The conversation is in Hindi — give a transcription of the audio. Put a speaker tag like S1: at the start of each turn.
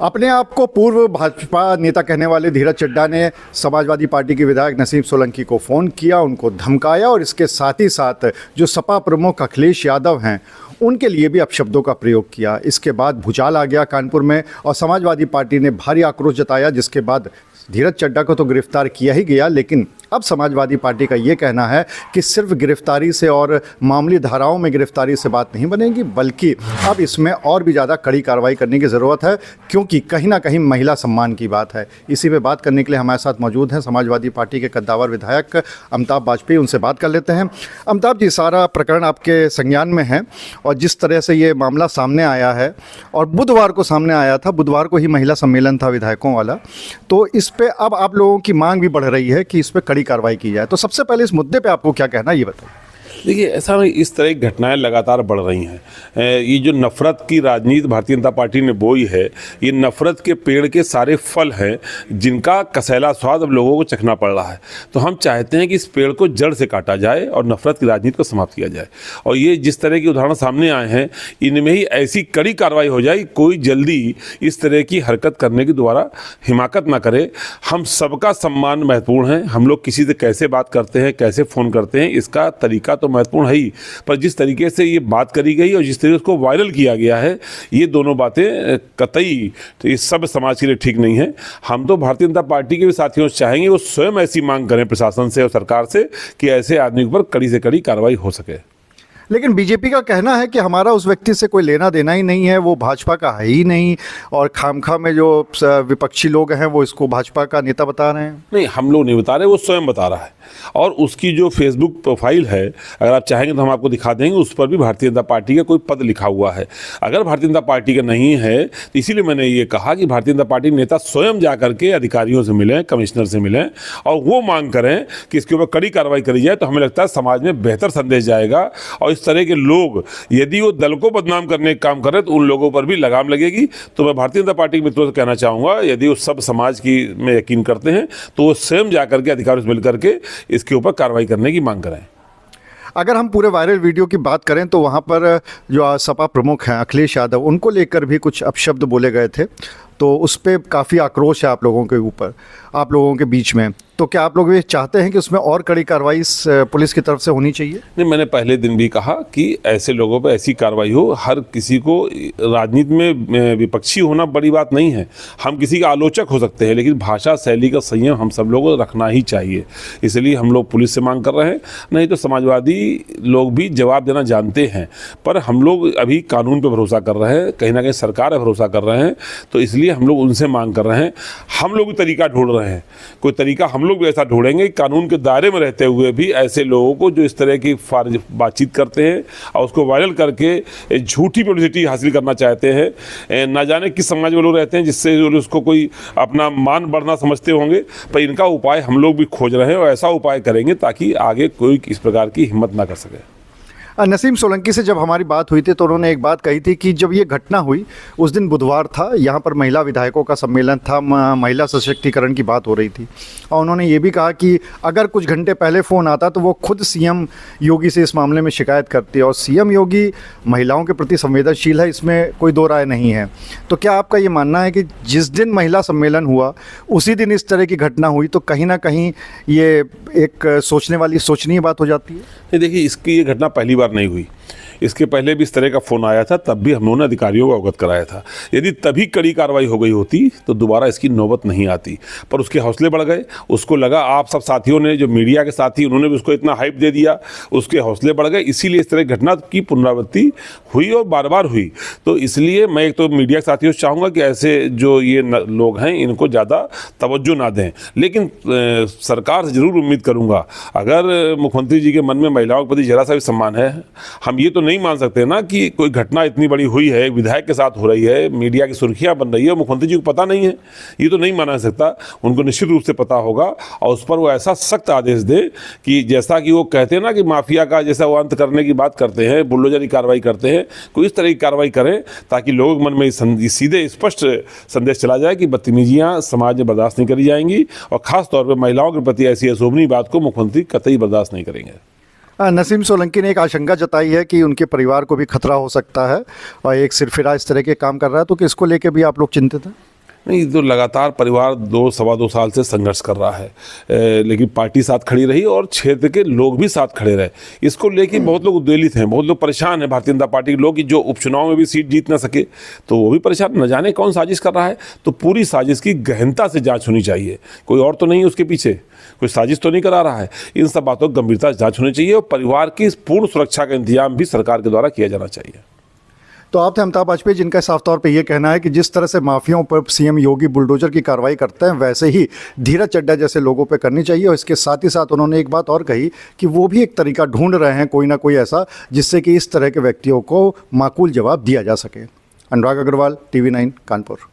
S1: अपने आप को पूर्व भाजपा नेता कहने वाले धीरज चड्ढा ने समाजवादी पार्टी के विधायक नसीम सोलंकी को फ़ोन किया, उनको धमकाया और इसके साथ ही साथ जो सपा प्रमुख अखिलेश यादव हैं उनके लिए भी अपशब्दों का प्रयोग किया। इसके बाद भूचाल आ गया कानपुर में और समाजवादी पार्टी ने भारी आक्रोश जताया, जिसके बाद धीरज चड्ढा को तो गिरफ्तार किया ही गया, लेकिन अब समाजवादी पार्टी का ये कहना है कि सिर्फ गिरफ्तारी से और मामूली धाराओं में गिरफ्तारी से बात नहीं बनेगी, बल्कि अब इसमें और भी ज़्यादा कड़ी कार्रवाई करने की ज़रूरत है, क्योंकि कहीं ना कहीं महिला सम्मान की बात है। इसी पे बात करने के लिए हमारे साथ मौजूद हैं समाजवादी पार्टी के कद्दावर विधायक अमिताभ बाजपेयी। उनसे बात कर लेते हैं। अमिताभ जी, सारा प्रकरण आपके संज्ञान में है और जिस तरह से ये मामला सामने आया है और बुधवार को सामने आया था, बुधवार को ही महिला सम्मेलन था विधायकों वाला, तो इस पे अब आप लोगों की मांग भी बढ़ रही है कि इस पे कड़ी कार्रवाई की जाए। तो सबसे पहले इस मुद्दे पे आपको क्या कहना है, ये बताइए।
S2: देखिए, ऐसा नहीं, इस तरह की घटनाएं लगातार बढ़ रही हैं। ये जो नफ़रत की राजनीति भारतीय जनता पार्टी ने बोई है, ये नफ़रत के पेड़ के सारे फल हैं जिनका कसैला स्वाद अब लोगों को चखना पड़ रहा है। तो हम चाहते हैं कि इस पेड़ को जड़ से काटा जाए और नफ़रत की राजनीति को समाप्त किया जाए। और ये जिस तरह के उदाहरण सामने आए हैं, इनमें ही ऐसी कड़ी कार्रवाई हो जाए, कोई जल्दी इस तरह की हरकत करने की दोबारा हिमाकत ना करे। हम सबका सम्मान महत्वपूर्ण है। हम लोग किसी से कैसे बात करते हैं, कैसे फ़ोन करते हैं, इसका तरीका तो महत्वपूर्ण है ही, पर जिस तरीके से ये बात करी गई और जिस तरीके से उसको वायरल किया गया है, ये दोनों बातें कतई तो ये सब समाज के लिए ठीक नहीं है। हम तो भारतीय जनता पार्टी के भी साथियों से चाहेंगे वो स्वयं ऐसी मांग करें प्रशासन से और सरकार से कि ऐसे आदमी पर कड़ी से कड़ी कार्रवाई हो सके।
S1: लेकिन बीजेपी का कहना है कि हमारा उस व्यक्ति से कोई लेना देना ही नहीं है, वो भाजपा का है ही नहीं, और खामखा में जो विपक्षी लोग हैं वो इसको भाजपा का नेता बता रहे हैं।
S2: नहीं, हम लोग नहीं बता रहे, वो स्वयं बता रहा है। और उसकी जो फेसबुक प्रोफाइल है, अगर आप चाहेंगे तो हम आपको दिखा देंगे, उस पर भी भारतीय जनता पार्टी का कोई पद लिखा हुआ है। अगर भारतीय जनता पार्टी का नहीं है तो इसीलिए मैंने ये कहा कि भारतीय जनता पार्टी नेता स्वयं जा करके अधिकारियों से मिलें, कमिश्नर से मिलें और वो मांग करें कि इसके ऊपर कड़ी कार्रवाई करी जाए। तो हमें लगता है समाज में बेहतर संदेश जाएगा और इस तरह के लोग यदि वो दल को बदनाम करने का काम करें तो उन लोगों पर भी लगाम लगेगी। तो मैं भारतीय जनता पार्टी के मित्रों से कहना चाहूँगा, यदि वो सब समाज की में यकीन करते हैं तो वो स्वयं जा करके अधिकारियों से मिल करके इसके ऊपर कार्रवाई करने की मांग करें।
S1: अगर हम पूरे वायरल वीडियो की बात करें तो वहाँ पर जो सपा प्रमुख हैं अखिलेश यादव, उनको लेकर भी कुछ अपशब्द बोले गए थे, तो उस पर काफ़ी आक्रोश है आप लोगों के ऊपर, आप लोगों के बीच में। तो क्या आप लोग ये चाहते हैं कि उसमें और कड़ी कार्रवाई पुलिस की तरफ से होनी चाहिए?
S2: नहीं, मैंने पहले दिन भी कहा कि ऐसे लोगों पर ऐसी कार्रवाई हो। हर किसी को राजनीति में विपक्षी होना बड़ी बात नहीं है। हम किसी का आलोचक हो सकते हैं, लेकिन भाषा शैली का संयम हम सब लोगों को रखना ही चाहिए। इसलिए हम लोग पुलिस से मांग कर रहे हैं। नहीं तो समाजवादी लोग भी जवाब देना जानते हैं, पर हम लोग अभी कानून पर भरोसा कर रहे हैं, कहीं ना कहीं सरकार पर भरोसा कर रहे हैं। तो इसलिए हम लोग उनसे मांग कर रहे हैं। हम लोग भी तरीका ढूंढ रहे हैं, कोई तरीका हम लोग भी ऐसा ढूंढेंगे कानून के दायरे में रहते हुए भी ऐसे लोगों को जो इस तरह की बातचीत करते हैं और उसको वायरल करके झूठी पब्लिसिटी हासिल करना चाहते हैं। ना जाने किस समाज में लोग रहते हैं जिससे उसको कोई अपना मान बढ़ना समझते होंगे, पर इनका उपाय हम लोग भी खोज रहे हैं और ऐसा उपाय करेंगे ताकि आगे कोई इस प्रकार की हिम्मत ना कर सके।
S1: नसीम सोलंकी से जब हमारी बात हुई थी तो उन्होंने एक बात कही थी कि जब ये घटना हुई उस दिन बुधवार था, यहाँ पर महिला विधायकों का सम्मेलन था, महिला सशक्तिकरण की बात हो रही थी, और उन्होंने ये भी कहा कि अगर कुछ घंटे पहले फ़ोन आता तो वो खुद सीएम योगी से इस मामले में शिकायत करती, और सीएम योगी महिलाओं के प्रति संवेदनशील है, इसमें कोई दो राय नहीं है। तो क्या आपका ये मानना है कि जिस दिन महिला सम्मेलन हुआ उसी दिन इस तरह की घटना हुई, तो कहीं ना कहीं ये एक सोचनीय बात हो जाती है?
S2: देखिए, इसकी ये घटना पहली बार नहीं हुई। इसके पहले भी इस तरह का फ़ोन आया था, तब भी हम लोगों ने अधिकारियों को अवगत कराया था। यदि तभी कड़ी कार्रवाई हो गई होती तो दोबारा इसकी नौबत नहीं आती, पर उसके हौसले बढ़ गए। उसको लगा, आप सब साथियों ने, जो मीडिया के साथी, उन्होंने भी उसको इतना हाइप दे दिया, उसके हौसले बढ़ गए, इसीलिए इस तरह घटना की पुनरावृत्ति हुई और बार बार हुई। तो इसलिए मैं एक तो मीडिया के साथियों से चाहूँगा कि ऐसे जो ये लोग हैं इनको ज़्यादा तवज्जो ना दें, लेकिन सरकार से ज़रूर उम्मीद करूँगा, अगर मुख्यमंत्री जी के मन में महिलाओं के प्रति जरा सा भी सम्मान है, हम ये तो नहीं मान सकते ना कि कोई घटना इतनी बड़ी हुई है, विधायक के साथ हो रही है, मीडिया की सुर्खियां बन रही है, मुख्यमंत्री जी को पता नहीं है। ये तो नहीं माना सकता, उनको निश्चित रूप से पता होगा और उस पर वो ऐसा सख्त आदेश दे कि जैसा कि वो कहते हैं ना कि माफिया का जैसा वो अंत करने की बात करते हैं, बुलडोजर की कार्रवाई करते हैं, कोई इस तरह की कार्रवाई करें ताकि लोगों के मन में सीधे स्पष्ट संदेश चला जाए कि बदतमीजियाँ समाज में बर्दाश्त नहीं करी जाएंगी और खासतौर पर महिलाओं के प्रति ऐसी अशोभनीय बात को मुख्यमंत्री कतई बर्दाश्त नहीं करेंगे।
S1: नसीम सोलंकी ने एक आशंका जताई है कि उनके परिवार को भी खतरा हो सकता है और एक सिरफिरा इस तरह के काम कर रहा है, तो कि इसको लेके भी आप लोग चिंतित हैं?
S2: नहीं, तो लगातार परिवार 2-2.25 साल से संघर्ष कर रहा है, लेकिन पार्टी साथ खड़ी रही और क्षेत्र के लोग भी साथ खड़े रहे। इसको लेकर बहुत लोग उद्वेलित हैं, बहुत लोग परेशान हैं भारतीय जनता पार्टी के लोग कि जो उपचुनाव में भी सीट जीत ना सके तो वो भी परेशान, न जाने कौन साजिश कर रहा है। तो पूरी साजिश की गहनता से जांच होनी चाहिए, कोई और तो नहीं उसके पीछे, कोई साजिश तो नहीं करा रहा है। इन सब बातों की गंभीरता से जांच होनी चाहिए और परिवार की पूर्ण सुरक्षा का इंतजाम भी सरकार के द्वारा किया जाना चाहिए।
S1: तो आप थे अमिताभ वाजपेयी, जिनका साफ तौर पे ये कहना है कि जिस तरह से माफियाओं पर सीएम योगी बुलडोजर की कार्रवाई करते हैं वैसे ही धीरज चड्डा जैसे लोगों पे करनी चाहिए। और इसके साथ ही साथ उन्होंने एक बात और कही कि वो भी एक तरीका ढूंढ रहे हैं कोई ना कोई ऐसा जिससे कि इस तरह के व्यक्तियों को माकूल जवाब दिया जा सके। अनुराग अग्रवाल, TV9 कानपुर।